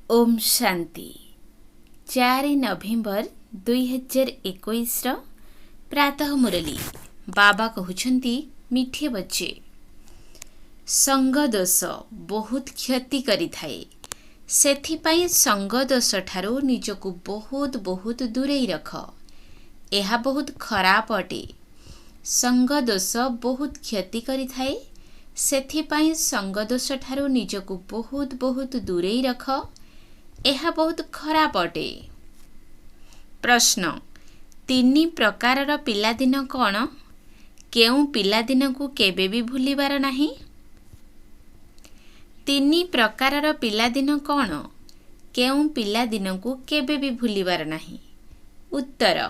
ओम शांति 4 नवेम्बर 2021 प्रातः मुरली बाबा कहउछंती मिठे बच्चे संग दोष बहुत क्षति करि थाए सेथिपाई संग दोष ठारू निजकु बहुत बहुत दूरेई रख। एहा बहुत खराप अटे। संग दोष बहुत क्षति करि थाए सेथिपाई संग दोष ठारू निजकु बहुत बहुत दूरेई रख। एहा बहुत खराप अटे। प्रश्न तीन प्रकारर पिलादिन कौन? केउ पिलादिन को केबे भी भूलिबार नाही? तीन प्रकारर पिलादिन कौन? केउ पिलादिन को केबे भी भूलिबार नाही? उत्तर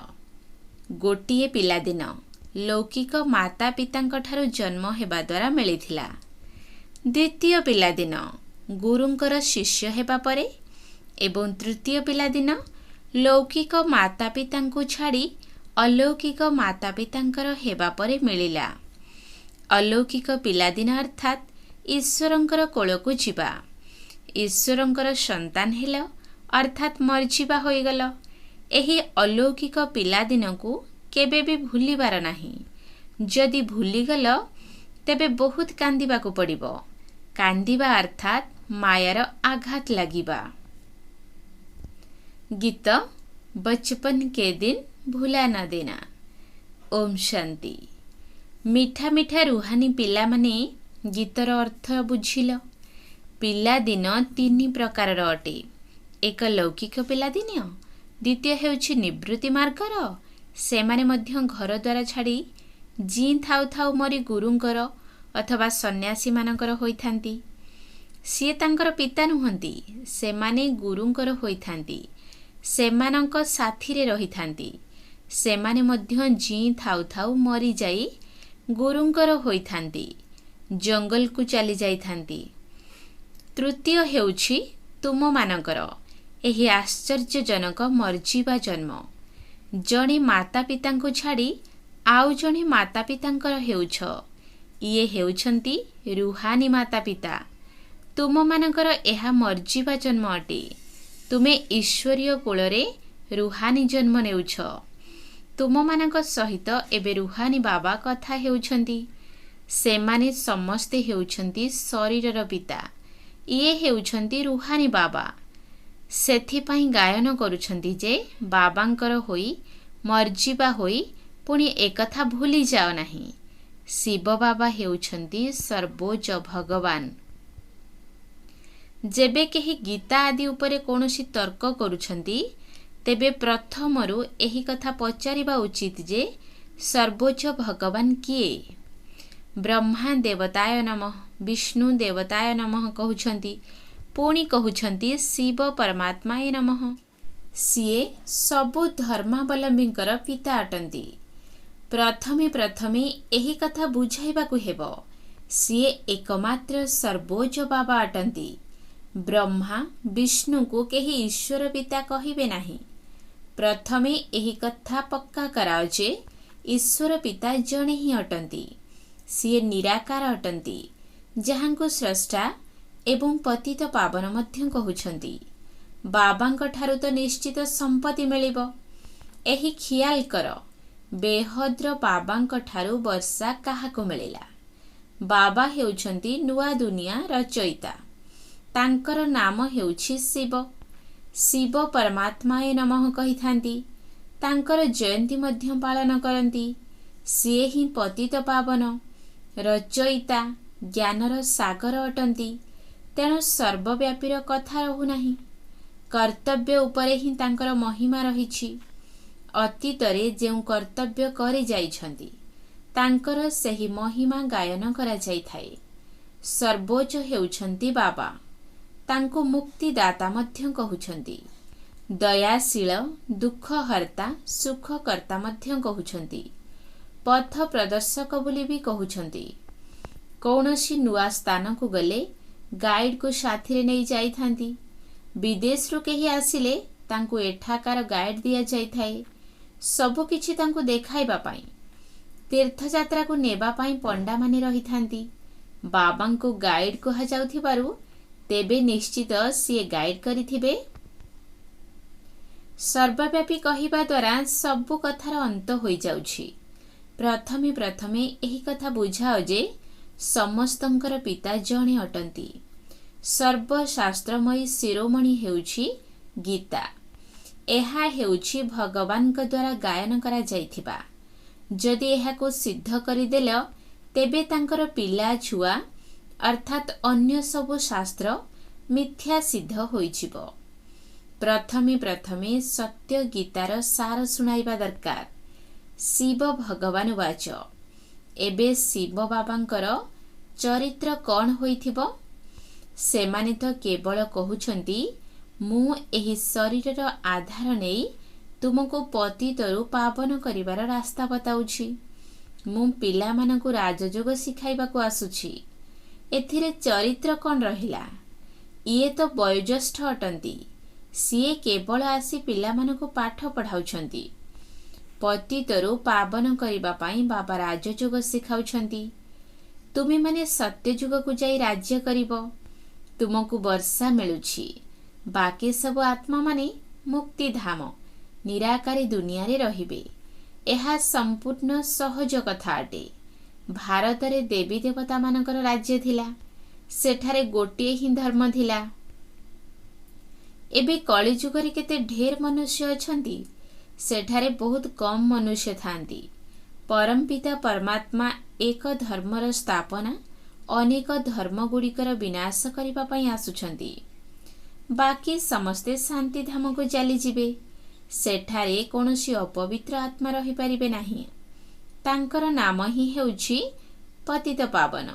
गोटिए पिलादिन लौकिक माता पितांक ठारू जन्म हेबा द्वारा मिलिथिला। द्वितीय पिलादिन गुरुंकर शिष्य हेबा परे एवं तृतीय पिलादिन लौकिक माता पितांको छाड़ी अलौकिक माता पितांकर हेबा परे मिलिला। अलौकिक पिलादिन अर्थात ईश्वरंकर कोलको जीवा। ईश्वरंकर संतान हेल अर्थात मरजीवा होइगल। एही अलौकिक पिलादिन को केबे भी भूलिबार नाही। जदि भूलिगल तेबे बहुत कांदिबा को पड़िबो। कांदिबा अर्थात मायार आघात लागिबा। गीत बचपन के दिन भूला न देना। ओम शांति। मीठा मीठा रुहानी पिला माने गीतर अर्थ बुझिल। पिलादिन तीन प्रकार अटे। एक लौकिक पिलादिन, द्वितीय हेउछि निवृत्ति मार्गर। सेमाने मध्य घर द्वारा छाड़ी जी थाउ थाउ मरी गुरुंकर अथवा सन्यासी मानकर होइथांती। सिए तांकर पिता नुहंती, सेमाने गुरुंकर होइथांती। सेमानंक साथी रे रहिथांती। सेमाने मध्य जी थाउ थाउ मरी जाई गुरुंकर होइथांती। जंगल को चली जाइथांती। तृतीय हेउछि तुम मानकर। एही आश्चर्यजनक मर्जीवा जन्म। जणे माता पितांको छाड़ी आउ जणे माता पितांकर हेउछ। इए हेउछंती रुहानी माता पिता। तुम मानकर एहा मर्जीवा जन्म अटे। तुमे ईश्वरीय कोलरे रुहानी जन्म नेउछ। तुम मानक सहित एबे रुहानी बाबा कथा हेउछंती। सेमाने समस्ते हेउछंती शरीरर पिता। इए हेउछंती रुहानी बाबा। सेथिपाई गायन करुछंती जे बाबांकर होई मर्जीबा होई पुणी एकथा भूली जाओ नाही। शिव बाबा हेउछंती सर्वोच्च भगवान। जेबे केही गीता आदि उपरे कोनोसी तर्क करुछंती तेबे प्रथमरु एही कथा पचारिबा उचित जे सर्वोच्च भगवान किए? ब्रह्मा देवताय नमः, विष्णु देवताय नमः कहउछंती, पुणी कहउछंती शिव परमात्माय नमः। सिए सबु धर्मावलंबींकर पिता अटंती। प्रथमे प्रथमे एही कथा बुझाइबाकु हेबो। सिए एकमात्र सर्वोच्च बाबा अटंती। ब्रह्मा विष्णु को केही ईश्वर पिता कहिबे नाही। प्रथमे एही कथा पक्का कराओ जे ईश्वर पिता जणे ही अटंती। सिए निराकार अटंती, जहांको स्रष्टा एवं पतित पावन मध्य कहउछंती। बाबांक ठारू तो निश्चित संपत्ति मिलिबो। एही ख्याल कर, बेहद्र बाबांक ठारू वर्षा काहाको मिलिला? बाबा हेउछंती नुआ दुनिया रचयिता। तांकर नाम हेउछि शिव। शिव परमात्माय नमः कहिथांती। तांकर जयंती मध्य पालन करंती। सिए ही पतित पावन रचयिता ज्ञानर सागर अटंती। तेणु सर्वव्यापीर कथा रहु नाही। कर्तव्य उपरे ही तांकर महिमा रहिछि। अतीतरे जेउ कर्तव्य करि जाइछंती तांकर सेही महिमा गायन करा जाइथाए। सर्वोच्च हेउछंती बाबा। तांको मुक्तिदाता मध्य कहउछंती। दयाशील, दुख हर्ता, सुख कर्ता मध्य कहउछंती। पथ प्रदर्शक बोली भी कहउछंती। कौनसी नुआ स्थान को गले गाइड को साथी रे नहीं जाइथांती। विदेश रु केही आसिले तांको एठाकार गाइड दिया जाइथाए। सबु किछि तांको देखाइबा पाई। तीर्थयात्रा को नेबा पाई पंडा माने रहिथांती। बाबांको गाइड कहा जाउथिबारु तेबे निश्चित सीए गाइड करिथिबे। सर्वव्यापी कहिबा द्वारा सबु कथार अंत होई जाउछि। प्रथमे प्रथमे एही कथा बुझाओ जे समस्तंकर पिता जणे अटंती। सर्वशास्त्रमयी शिरोमणि हेउछि गीता। एहा हेउछि भगवानक द्वारा गायन करा जाइथिबा। जदि एहाको सिद्ध करिदेल तेबे तांकर पिला छुआ अर्थात अन्य सबु शास्त्र मिथ्या सिद्ध होइजिबो। प्रथमे प्रथमे सत्य गीतार सार सुनाइबा दरकार। शिव भगवान वाच एबे शिव बाबांकर चरित्र कौन होइथिबो? सेमाने तो केवल कहउछंती मु एही शरीरर आधार नेई तुमको पतितरु पावन करिवार रास्ता बताउछि। मु पिला मानकु राजयोग सिखाइबाकु आसुछि। एथिरे चरित्र कौन रहिला? इए तो वयोज्येष्ठ अटंती। सीए केवल आसी पिला मानकु पाठ पढ़ाउछंती। पतितरु पावन करिबा पाई बाबा राजयोग सिखाउछंती। तुमे माने सत्ययुग को जाई राज्य करिबो। तुमको वर्षा मिलुछि। बाकी सब आत्मा माने मुक्ति धाम निराकारी दुनिया रे रहिबे। एहा संपूर्ण सहज कथा अटे। भारत रे देवी देवता मानकर राज्य थिला। सेठारे गोटिए ही धर्म थिला। एबे कलिजुग रे केते ढेर मनुष्य अछंती। सेठारे बहुत कम मनुष्य थांती। परमपिता परमात्मा एक धर्मर स्थापना अनेक धर्म गुड़िकर विनाश करिबा पई आसुछंती। बाकी समस्ते शांति धाम को चली जिबे। सेठारे कोनोसी अपवित्र आत्मा रही परिबे नाही। तांकर नाम ही हेउछि पतित पावन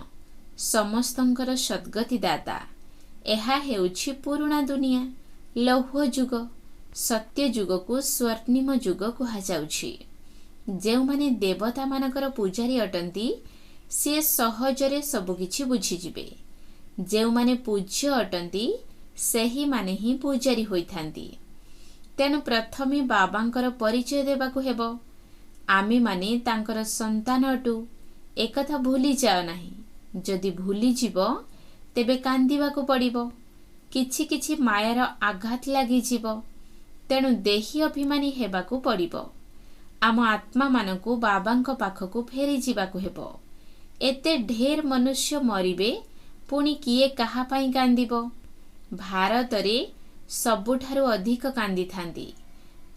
समस्तंकर सद्गति दाता। एहा हेउछि पुराणा दुनिया लौह जुग। सत्य जुग को स्वर्णिम जुग कुहा जाउछि। जेउ माने देवता मानकर पूजारी अटंती से सहजरे सब किछि बुझी जिबे। जेउ माने पूज्य अटंती सेही माने ही पूजारी होइथांती। तेनु प्रथमे बाबांकर परिचय देबाकु हेबो। आमे माने तांकर संतान अटु एकथा भूली जाओ नाही। जदि भूली जीवो तेबे कांदिबाकु पड़िबो। किछि किछि मायार आघात लागि जीवो। तेनु देही अभिमानी हेबाकु पड़िबो। आम आत्मा मानकु बाबांक पाखकु फेरी जीवाकु हेबो। एते ढेर मनुष्य मरिबे पुणी किए कहा पाई कांदिबो? भारत रे सबुठारु अधिक कांदी थांदी।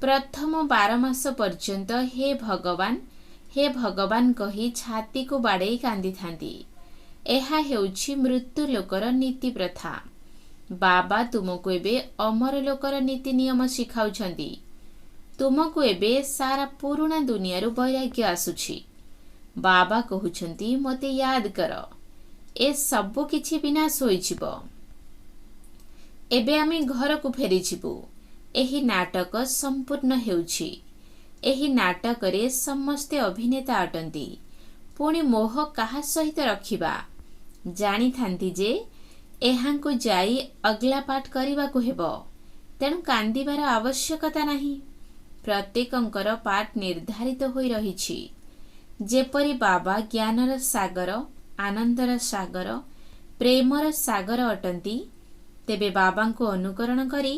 प्रथम 12 मास पर्यंत हे भगवान कही छाती को बाड़े कांदी थांदी। एहा हेउछि मृत्यु लोकर नीति प्रथा। बाबा तुमको एबे अमर लोकर नीति नियम शिखाउछंती। तुमको एबे सारा पुराना दुनियारू वैराग्य आसुछि। बाबा कहउछंती मते याद कर। ए सबु किछि विनाश होइछिबो। एबे आमे घर को फेरी जिबु। एही नाटक संपूर्ण हेउछि। एही नाटक रे समस्ते अभिनेता अटंती। पुणी मोह काहा सहित रखिबा जानी थांती जे एहांको जाई अगला पाठ करिबा को हेबो। तेणु कांदिबार आवश्यकता नाही। प्रत्येकंकर पाठ निर्धारित होई रहिछि। जेपरि बाबा ज्ञानर सागर आनंदर सागर प्रेमर सागर अटंती तेबे बाबांको अनुकरण करी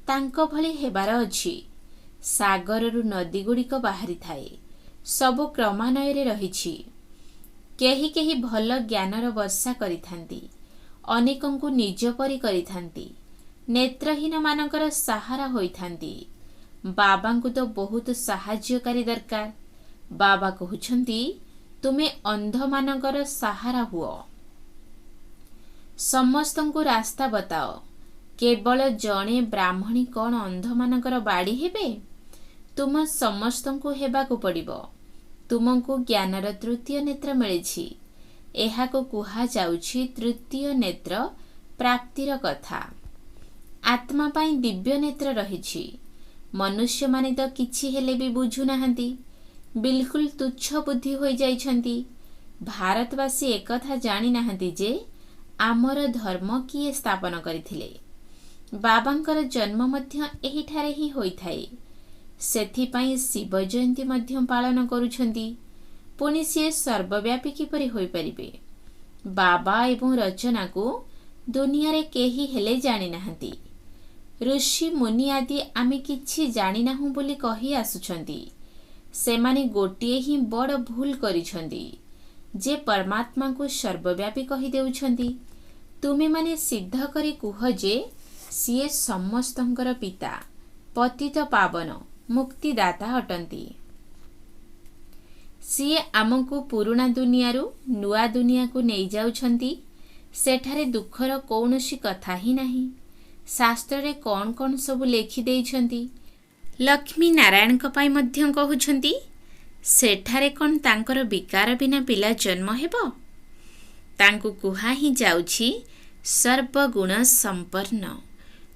तांको भली हेबार अछि। सागररु नदी गुड़िक बाहरी थाए। सबु क्रमान्वय रहिछि। केही केही भल ज्ञानर वर्षा करिथांती। अनेकंकु निज परि करिथांती। नेत्रहीन मानकर सहारा होइथांती। बाबांकु तो बहुत सहायकारी दरकार। बाबा कहउछंती तुमे अंध मानकर सहारा हुओ। समस्तंकु रास्ता बताओ। केवल जणे ब्राह्मणी कौन अंध मानकर बाड़ी हेबे? तुम समस्तंकु हेबाकु पड़िबो। तुमको ज्ञानर तृतीय नेत्र मिलिछि। एहाको कुहा जाउछि तृतीय नेत्र प्राप्तिर कथा। आत्मा पाई दिव्य नेत्र रहिछि। मनुष्य माने तो किछि हेले भी बुझु नाहंती। बिल्कुल तुच्छ बुद्धि होई जाइछंती। भारतवासी एकथा जानी नाहंती जे आमर धर्म किए स्थापन करिथिले। बाबांकर जन्म मध्य एहिठारे ही होइथाए। सेथिपाई शिव जयंती मध्य पालन करुछंती। पुणी सी सर्वव्यापी किपरि होई परिबे? बाबा एवं रचना को दुनिया रे केही हेले जानी नाहंती। ऋषि मुनि आदि आमे किछि जानी नाहु बोली कही आसुछंती। सेमाने गोटिए ही बड़ भूल करिछंती जे परमात्मा को सर्वव्यापी कही देउछंती। तुमे माने सिद्ध करी कुह जे सिए समस्तंकर पिता, पतित पावन, मुक्तिदाता अटंती। सिए आमको पुराणा दुनियारू नुआ दुनिया को नहीं जाउछंती। सेठारे दुखर कौनसी कथा ही नहीं। शास्त्र रे कौन कौन सब लेखि देइछंती। लक्ष्मी नारायण को पाई मध्यम कहउछंती सेठारे कौन तांकर विकार बिना पिला जन्म हेबो। तांकु कुहा ही जाउछि सर्वगुण संपन्न,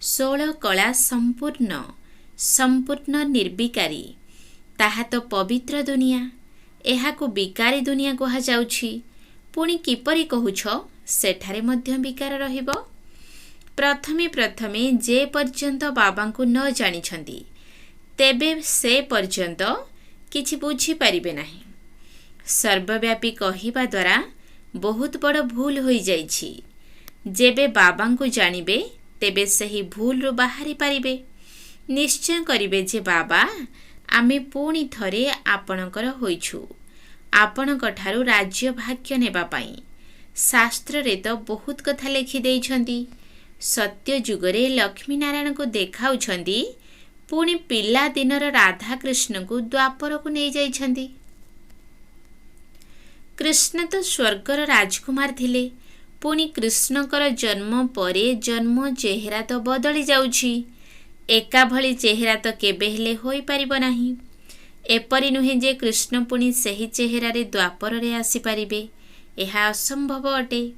16 कला संपूर्ण, संपूर्ण निर्विकारी। ताहा तो पवित्र दुनिया, एहा को विकारी दुनिया कहा जाउछि। पुणी किपरि कहुछ सेठारे मध्य विकार रहिबो। प्रथमे प्रथमे जे पर्यंत बाबा को न जानिछंती तेबे से पर्यंत किछि बुझी पारिबे नाही। सर्वव्यापी कहिबा द्वारा बहुत बड़ भूल होई जाइछि। जेबे बाबा को जानिबे तेबे सही भूल रो बाहरी पारिबे। निश्चय करिबे जे बाबा आमे पुणी थरे आपणकर होइछु, आपणक ठारू राज्य भाग्य नेबा पाई। शास्त्र रे तो बहुत कथा लेखि देइछंती। सत्य जुगरे लक्ष्मी नारायण को देखाउछंती, पुणी पिला दिनर राधा कृष्ण को द्वापर को नहीं जाइछंती। कृष्ण तो स्वर्गर राजकुमार थिले, पुणी कृष्णकर जन्म परे जन्म चेहरा तो बदली जाउछि। एका भली चेहरा तो केबे हेले होई परिबो नाही। एपरि नुहे जे कृष्ण पुणी सही चेहरा रे द्वापर रे आसी पारिबे, एहा असंभव अटे।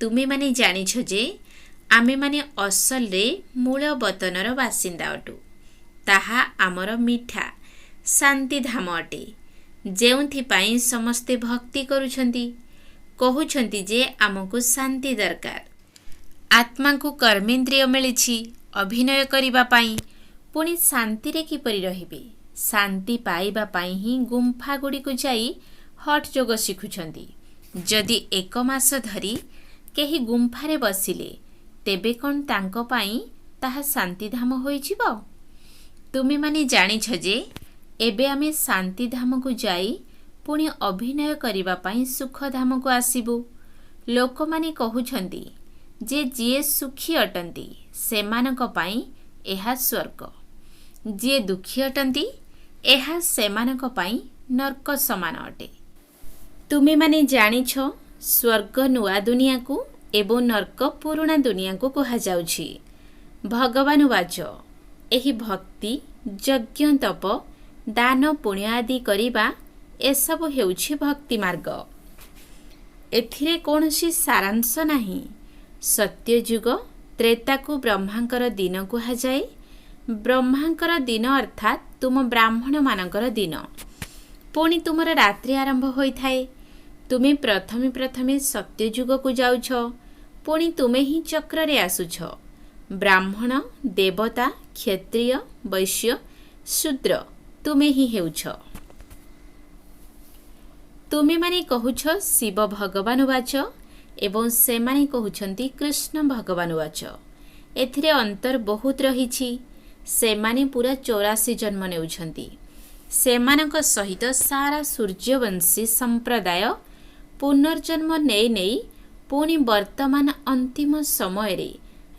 तुमे माने जानिछ जे आमे माने असल रे मूल वतनर बासिंदा अटु। ताहा आमर मिठा शांति धाम अटे, जेउथि पाई समस्ते भक्ति करुछंती। कहउछंती जे आमको शांति दरकार। आत्मा को कर्मेंद्रिय मिलिछि अभिनय करिबा पाई, पुणी शांति रे किपरि रहिबे। शांति पाइबा पाई ही गुंफा गुडी को जाई हठ जोग शिखुछंती। जदि 1 मास धरी केही गुंफारे बसिले तेबे कौन तांको पाई ताहा शांति धाम होई जिवो। तुमे माने जानिछ जे एबे आमे शांति धाम को जाई पुणी अभिनय करिबा पाई सुख धाम को आसीबु। लोक माने कहउछंती जे जिए सुखी अटंती सेमानक पाई एहा स्वर्ग, जिए दुखी अटंती एहा सेमानक पाई नरक समान अटे। तुमे माने जानिछ स्वर्ग नुआ दुनिया को एवं नरक पुराणा दुनिया को कहा जाउछि। भगवान वाच एही भक्ति, यज्ञ, तप, दान, पुण्य आदि करिबा एसबु हेउछि भक्ति मार्ग। एथिरे कोनोसी सारांश नाही। सत्य युग त्रेता को ब्रह्मांकर दिन कहा जाए। ब्रह्मांकर दिन अर्थात तुम ब्राह्मण मानकर दिन। पुणी तुमर रात्रि आरंभ होई थाए। तुमे प्रथमे प्रथमे सत्य युग को जाउछ, पुणी तुमे ही चक्र रे आसुछ। ब्राह्मण, देवता, क्षत्रिय, वैश्य, शूद्र तुमे ही हेउछ। तुमे माने कहूछ शिव भगवान वाच एवं से माने कहउछंती कृष्ण भगवान वाच। एथिरे अंतर बहुत रहिछि। से माने पूरा 84 जन्म नेउछंती। सेमानक सहित सारा सूर्यवंशी संप्रदाय पुनर्जन्म नेई नेई पुणी वर्तमान अंतिम समय रे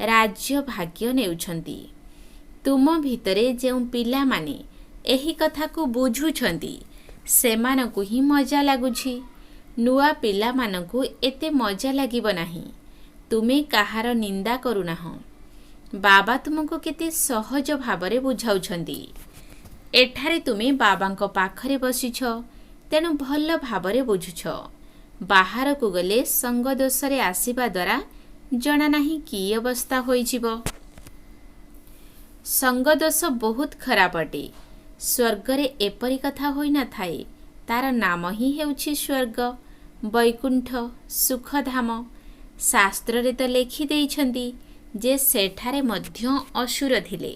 राज्य भाग्य नेउछंती। तुम भितरे जेउ पिला माने एही कथा को बुझुछंती सेमानकु ही मजा लागुछि। नुआ पिला मानकु एते मजा लागिब नाही। तुमे काहार निंदा करुनाह। बाबा तुमको केते सहज भावरे बुझाउछंती। एठारे तुमे बाबांक पाखरे बसिछ, तेणु भल भावरे बुझुछ। बाहर को गले संग दोषरे आसीबा द्वारा जना नाही की अवस्था होई जिवो। संग दोष बहुत खराब अटे। स्वर्ग रे एपरि कथा होई न थाए। तार नाम ही हेउछि स्वर्ग, वैकुंठ, सुखधाम। शास्त्र रे तो लेखि देइछंती जे सेठारे मध्य असुर थिले।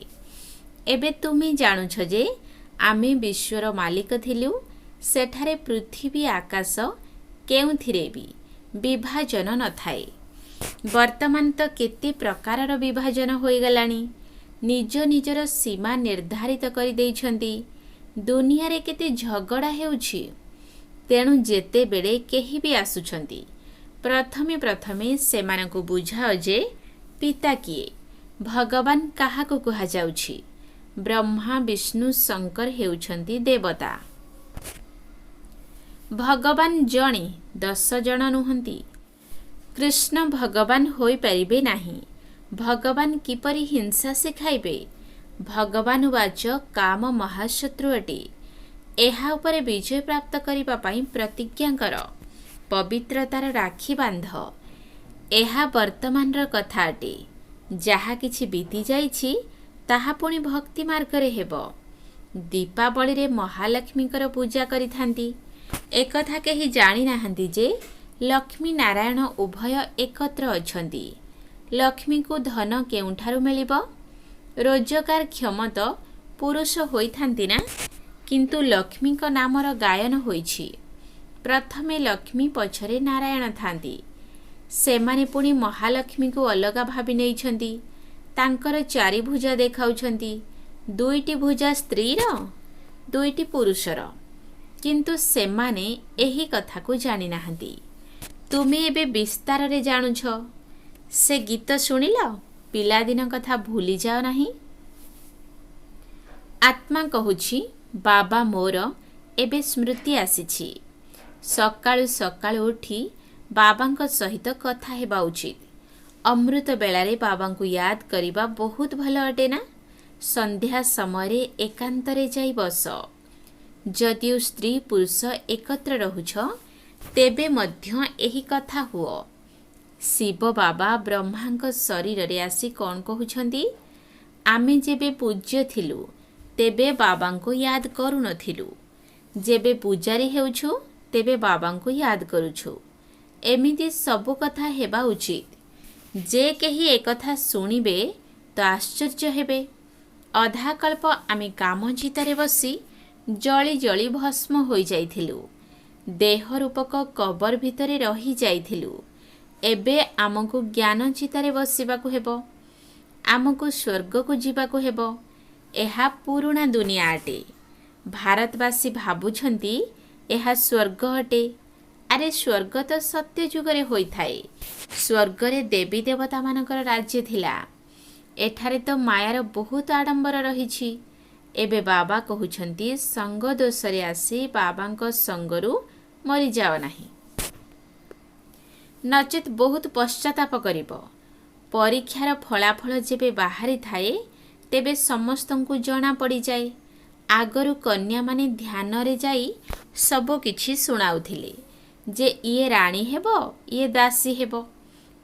एबे तुमे जानुछ जे आमे विश्वर मालिक थिलु। सेठारे पृथ्वी आकाश केउथिरे भी विभाजन न थाए। ବର୍ତ୍ତମାନ ତ କେତେ ପ୍ରକାରର ବିଭାଜନ ହୋଇଗଲାଣି। ନିଜ ନିଜର ସୀମା ନିର୍ଦ୍ଧାରିତ କରିଦେଇଛନ୍ତି। ଦୁନିଆରେ କେତେ ଝଗଡ଼ା ହେଉଛି। ତେଣୁ ଯେତେବେଳେ କେହି ବି ଆସୁଛନ୍ତି, ପ୍ରଥମେ ସେମାନଙ୍କୁ ବୁଝାଅ ଯେ ପିତା କିଏ, ଭଗବାନ କାହାକୁ କୁହାଯାଉଛି। ବ୍ରହ୍ମା, ବିଷ୍ଣୁ, ଶଙ୍କର ହେଉଛନ୍ତି ଦେବତା। ଭଗବାନ ଜଣେ, 10 ଜଣ ନୁହନ୍ତି। କୃଷ୍ଣ ଭଗବାନ ହୋଇପାରିବେ ନାହିଁ। ଭଗବାନ କିପରି ହିଂସା ଶିଖାଇବେ? ଭଗବାନ ବାଚ କାମ ମହାଶତ୍ରୁ ଅଟେ। ଏହା ଉପରେ ବିଜୟ ପ୍ରାପ୍ତ କରିବା ପାଇଁ ପ୍ରତିଜ୍ଞା କର। ପବିତ୍ରତାର ରାକ୍ଷୀ ବାନ୍ଧ। ଏହା ବର୍ତ୍ତମାନର କଥା ଅଟେ। ଯାହା କିଛି ବିତି ଯାଇଛି ତାହା ପୁଣି ଭକ୍ତି ମାର୍ଗରେ ହେବ। ଦୀପାବଳିରେ ମହାଲକ୍ଷ୍ମୀଙ୍କର ପୂଜା କରିଥାନ୍ତି। ଏକଥା କେହି ଜାଣିନାହାନ୍ତି ଯେ ଲକ୍ଷ୍ମୀ ନାରାୟଣ ଉଭୟ ଏକତ୍ର ଅଛନ୍ତି। ଲକ୍ଷ୍ମୀଙ୍କୁ ଧନ କେଉଁଠାରୁ ମିଳିବ? ରୋଜଗାର କ୍ଷମତ ପୁରୁଷ ହୋଇଥାନ୍ତି ନା, କିନ୍ତୁ ଲକ୍ଷ୍ମୀଙ୍କ ନାମର ଗାୟନ ହୋଇଛି। ପ୍ରଥମେ ଲକ୍ଷ୍ମୀ, ପଛରେ ନାରାୟଣ ଥାନ୍ତି। ସେମାନେ ପୁଣି ମହାଲକ୍ଷ୍ମୀଙ୍କୁ ଅଲଗା ଭାବି ନେଇଛନ୍ତି। ତାଙ୍କର 4 ଭୁଜା ଦେଖାଉଛନ୍ତି। 2ଟି ଭୁଜା ସ୍ତ୍ରୀର, 2ଟି ପୁରୁଷର। କିନ୍ତୁ ସେମାନେ ଏହି କଥାକୁ ଜାଣିନାହାନ୍ତି। ତୁମେ ଏବେ ବିସ୍ତାରରେ ଜାଣୁଛ। ସେ ଗୀତ ଶୁଣିଲ? ପିଲାଦିନ କଥା ଭୁଲିଯାଅ ନାହିଁ। ଆତ୍ମା କହୁଛି, ବାବା ମୋର ଏବେ ସ୍ମୃତି ଆସିଛି। ସକାଳୁ ସକାଳୁ ଉଠି ବାବାଙ୍କ ସହିତ କଥା ହେବା ଉଚିତ। ଅମୃତ ବେଳାରେ ବାବାଙ୍କୁ ୟାଦ କରିବା ବହୁତ ଭଲ ଅଟେ ନା? ସନ୍ଧ୍ୟା ସମୟରେ ଏକାନ୍ତରେ ଯାଇ ବସ। ଯଦିଓ ସ୍ତ୍ରୀ ପୁରୁଷ ଏକତ୍ର ରହୁଛ, ତେବେ ମଧ୍ୟ ଏହି କଥା ହୁଅ। ଶିବ ବାବା ବ୍ରହ୍ମାଙ୍କ ଶରୀରରେ ଆସି କ'ଣ କହୁଛନ୍ତି? ଆମେ ଯେବେ ପୂଜ୍ୟ ଥିଲୁ ତେବେ ବାବାଙ୍କୁ ୟାଦ କରୁନଥିଲୁ। ଯେବେ ପୂଜାରୀ ହେଉଛୁ ତେବେ ବାବାଙ୍କୁ ୟାଦ କରୁଛୁ। ଏମିତି ସବୁ କଥା ହେବା ଉଚିତ। ଯେ କେହି ଏକଥା ଶୁଣିବେ ତ ଆଶ୍ଚର୍ଯ୍ୟ ହେବେ। ଅଧାକଳ୍ପ ଆମେ କାମ ଚିତାରେ ବସି ଜଳି ଜଳି ଭସ୍ମ ହୋଇଯାଇଥିଲୁ। ଦେହ ରୂପକ କବର ଭିତରେ ରହିଯାଇଥିଲୁ। ଏବେ ଆମକୁ ଜ୍ଞାନ ଚିତାରେ ବସିବାକୁ ହେବ। ଆମକୁ ସ୍ୱର୍ଗକୁ ଯିବାକୁ ହେବ। ଏହା ପୁରୁଣା ଦୁନିଆ ଅଟେ। ଭାରତବାସୀ ଭାବୁଛନ୍ତି ଏହା ସ୍ୱର୍ଗ ଅଟେ। ଆରେ ସ୍ୱର୍ଗ ତ ସତ୍ୟ ଯୁଗରେ ହୋଇଥାଏ। ସ୍ୱର୍ଗରେ ଦେବୀ ଦେବତାମାନଙ୍କର ରାଜ୍ୟ ଥିଲା। ଏଠାରେ ତ ମାୟାର ବହୁତ ଆଡ଼ମ୍ବର ରହିଛି। ଏବେ ବାବା କହୁଛନ୍ତି, ସଙ୍ଗ ଦୋଷରେ ଆସି ବାବାଙ୍କ ସଙ୍ଗରୁ ମରିଯାଅ ନାହିଁ, ନଚେତ୍ ବହୁତ ପଶ୍ଚାତାପ କରିବ। ପରୀକ୍ଷାର ଫଳାଫଳ ଯେବେ ବାହାରିଥାଏ ତେବେ ସମସ୍ତଙ୍କୁ ଜଣା ପଡ଼ିଯାଏ। ଆଗରୁ କନ୍ୟାମାନେ ଧ୍ୟାନରେ ଯାଇ ସବୁ କିଛି ଶୁଣାଉଥିଲେ ଯେ ଇଏ ରାଣୀ ହେବ, ଇଏ ଦାସୀ ହେବ।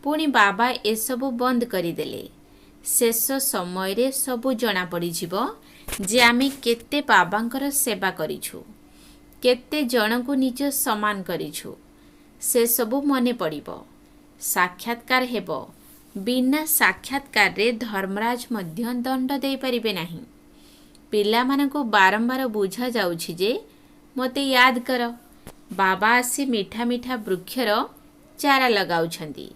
ପୁଣି ବାବା ଏସବୁ ବନ୍ଦ କରିଦେଲେ। ଶେଷ ସମୟରେ ସବୁ ଜଣାପଡ଼ିଯିବ ଯେ ଆମେ କେତେ ବାବାଙ୍କର ସେବା କରିଛୁ, କେତେ ଜଣଙ୍କୁ ନିଜ ସମାନ କରିଛୁ। ସେସବୁ ମନେ ପଡ଼ିବ। ସାକ୍ଷାତକାର ହେବ। ବିନା ସାକ୍ଷାତକାରରେ ଧର୍ମରାଜ ମଧ୍ୟ ଦଣ୍ଡ ଦେଇପାରିବେ ନାହିଁ। ପିଲାମାନଙ୍କୁ ବାରମ୍ବାର ବୁଝାଯାଉଛି ଯେ ମୋତେ ୟାଦ କର। ବାବା ଆସି ମିଠା ମିଠା ବୃକ୍ଷର ଚାରା ଲଗାଉଛନ୍ତି।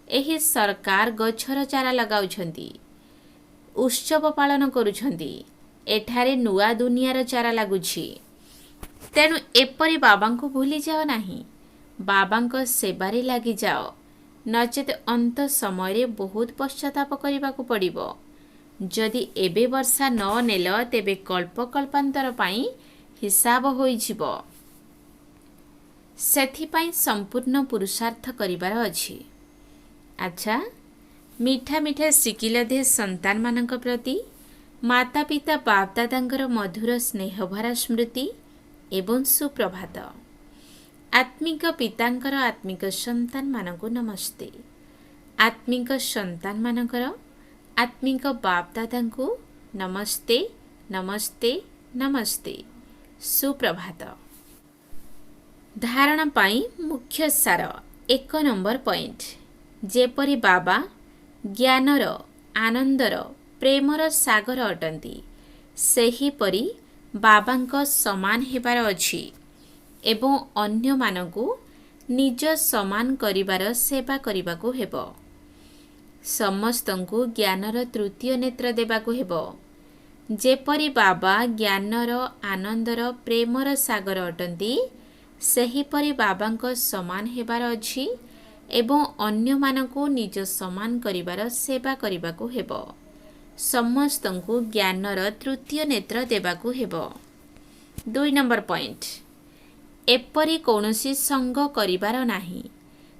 ଏହି ସରକାର ଗଛର ଚାରା ଲଗାଉଛନ୍ତି, ଉତ୍ସବ ପାଳନ କରୁଛନ୍ତି। ଏଠାରେ ନୂଆ ଦୁନିଆର ଚାରା ଲାଗୁଛି। ତେଣୁ ଏପରି ବାବାଙ୍କୁ ଭୁଲିଯାଅ ନାହିଁ। ବାବାଙ୍କ ସେବାରେ ଲାଗିଯାଅ, ନଚେତ୍ ଅନ୍ତ ସମୟରେ ବହୁତ ପଶ୍ଚାତାପ କରିବାକୁ ପଡ଼ିବ। ଯଦି ଏବେ ବର୍ଷା ନ ନେଲ ତେବେ କଳ୍ପ କଳ୍ପାନ୍ତର ପାଇଁ ହିସାବ ହୋଇଯିବ। ସେଥିପାଇଁ ସମ୍ପୂର୍ଣ୍ଣ ପୁରୁଷାର୍ଥ କରିବାର ଅଛି। ଆଚ୍ଛା, ମିଠା ମିଠା ଶିଖିଲ ଦେ ସନ୍ତାନମାନଙ୍କ ପ୍ରତି ମାତା ପିତା ବାପ ଦାଦାଙ୍କର ମଧୁର ସ୍ନେହଭରା ସ୍ମୃତି ଏବଂ ସୁପ୍ରଭାତ। ଆତ୍ମିକ ପିତାଙ୍କର ଆତ୍ମିକ ସନ୍ତାନମାନଙ୍କୁ ନମସ୍ତେ। ଆତ୍ମିକ ସନ୍ତାନମାନଙ୍କର ଆତ୍ମିକ ବାପ ଦାଦାଙ୍କୁ ନମସ୍ତେ, ନମସ୍ତେ, ନମସ୍ତେ। ସୁପ୍ରଭାତ। ଧାରଣା ପାଇଁ ମୁଖ୍ୟ ସାର। 1 ନମ୍ବର ପଏଣ୍ଟ। ଯେପରି ବାବା ଜ୍ଞାନର, ଆନନ୍ଦର, ପ୍ରେମର ସାଗର ଅଟନ୍ତି, ସେହିପରି ବାବାଙ୍କ ସମାନ ହେବାର ଅଛି ଏବଂ ଅନ୍ୟମାନଙ୍କୁ ନିଜ ସମାନ କରିବାର ସେବା କରିବାକୁ ହେବ। ସମସ୍ତଙ୍କୁ ଜ୍ଞାନର ତୃତୀୟ ନେତ୍ର ଦେବାକୁ ହେବ। ଯେପରି ବାବା ଜ୍ଞାନର, ଆନନ୍ଦର, ପ୍ରେମର ସାଗର ଅଟନ୍ତି, ସେହିପରି ବାବାଙ୍କ ସମାନ ହେବାର ଅଛି ଏବଂ ଅନ୍ୟମାନଙ୍କୁ ନିଜ ସମାନ କରିବାର ସେବା କରିବାକୁ ହେବ। ସମସ୍ତଙ୍କୁ ଜ୍ଞାନର ତୃତୀୟ ନେତ୍ର ଦେବାକୁ ହେବ। 2 ନମ୍ବର ପଏଣ୍ଟ, ଏପରି କୌଣସି ସଙ୍ଗ କରିବାର ନାହିଁ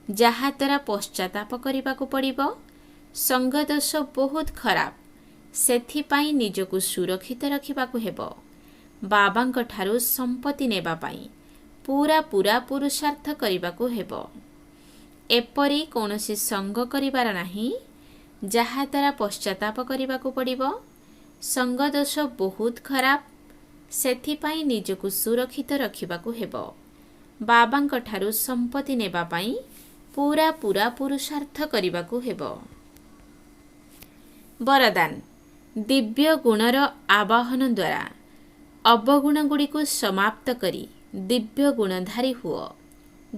ଯାହାଦ୍ୱାରା ପଶ୍ଚାତାପ କରିବାକୁ ପଡ଼ିବ। ସଙ୍ଗ ଦୋଷ ବହୁତ ଖରାପ, ସେଥିପାଇଁ ନିଜକୁ ସୁରକ୍ଷିତ ରଖିବାକୁ ହେବ। ବାବାଙ୍କ ଠାରୁ ସମ୍ପତ୍ତି ନେବା ପାଇଁ ପୁରା ପୁରୁଷାର୍ଥ କରିବାକୁ ହେବ। ଏପରି କୌଣସି ସଙ୍ଗ କରିବାର ନାହିଁ ଯାହାଦ୍ୱାରା ପଶ୍ଚାତାପ କରିବାକୁ ପଡ଼ିବ। ସଙ୍ଗ ଦୋଷ ବହୁତ ଖରାପ, ସେଥିପାଇଁ ନିଜକୁ ସୁରକ୍ଷିତ ରଖିବାକୁ ହେବ। ବାବାଙ୍କ ଠାରୁ ସମ୍ପତ୍ତି ନେବା ପାଇଁ ପୁରା ପୁରୁଷାର୍ଥ କରିବାକୁ ହେବ। ବରଦାନ, ଦିବ୍ୟ ଗୁଣର ଆବାହନ ଦ୍ୱାରା ଅବଗୁଣ ଗୁଡ଼ିକୁ ସମାପ୍ତ କରି ଦିବ୍ୟ ଗୁଣଧାରୀ ହୁଅ।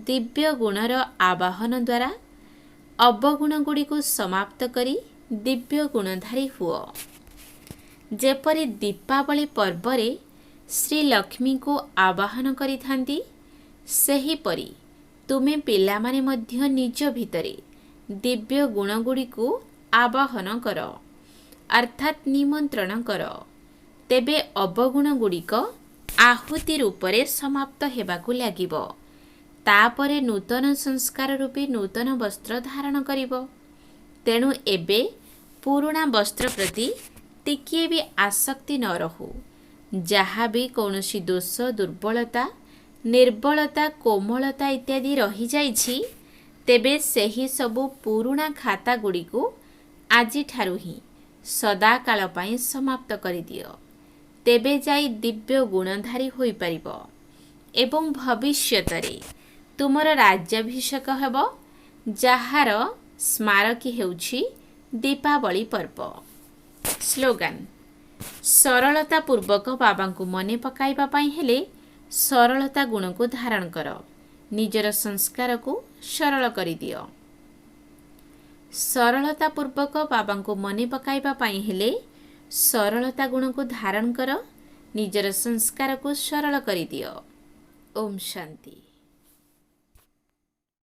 ଦିବ୍ୟ ଗୁଣର ଆବାହନ ଦ୍ୱାରା ଅବଗୁଣ ଗୁଡ଼ିକୁ ସମାପ୍ତ କରି ଦିବ୍ୟ ଗୁଣଧାରୀ ହୁଅ। ଯେପରି ଦୀପାବଳି ପର୍ବରେ ଶ୍ରୀଲକ୍ଷ୍ମୀଙ୍କୁ ଆବାହନ କରିଥାନ୍ତି, ସେହିପରି ତୁମେ ପିଲାମାନେ ମଧ୍ୟ ନିଜ ଭିତରେ ଦିବ୍ୟ ଗୁଣଗୁଡ଼ିକୁ ଆବାହନ କର, ଅର୍ଥାତ୍ ନିମନ୍ତ୍ରଣ କର। ତେବେ ଅବଗୁଣ ଗୁଡ଼ିକ ଆହୁତି ରୂପରେ ସମାପ୍ତ ହେବାକୁ ଲାଗିବ। ତାପରେ ନୂତନ ସଂସ୍କାର ରୂପୀ ନୂତନ ବସ୍ତ୍ର ଧାରଣ କରିବ। ତେଣୁ ଏବେ ପୁରୁଣା ବସ୍ତ୍ର ପ୍ରତି ଟିକିଏ ବି ଆସକ୍ତି ନ ରହୁ। ଯାହା ବି କୌଣସି ଦୋଷ, ଦୁର୍ବଳତା, ନିର୍ବଳତା, କୋମଳତା ଇତ୍ୟାଦି ରହିଯାଇଛି, ତେବେ ସେହି ସବୁ ପୁରୁଣା ଖାତା ଗୁଡ଼ିକୁ ଆଜିଠାରୁ ହିଁ ସଦାକାଳ ପାଇଁ ସମାପ୍ତ କରିଦିଅ। ତେବେ ଯାଇ ଦିବ୍ୟ ଗୁଣଧାରୀ ହୋଇପାରିବ ଏବଂ ଭବିଷ୍ୟତରେ ତୁମର ରାଜ୍ୟାଭିଷେକ ହେବ, ଯାହାର ସ୍ମାରକୀ ହେଉଛି ଦୀପାବଳି ପର୍ବ। ସ୍ଲୋଗାନ, ସରଳତା ପୂର୍ବକ ବାବାଙ୍କୁ ମନେ ପକାଇବା ପାଇଁ ହେଲେ ସରଳତା ଗୁଣକୁ ଧାରଣ କର। ନିଜର ସଂସ୍କାରକୁ ସରଳ କରିଦିଅ। ସରଳତା ପୂର୍ବକ ବାବାଙ୍କୁ ମନେ ପକାଇବା ପାଇଁ ହେଲେ ସରଳତା ଗୁଣକୁ ଧାରଣ କର। ନିଜର ସଂସ୍କାରକୁ ସରଳ କରିଦିଅ। ଓମ୍ ଶାନ୍ତି।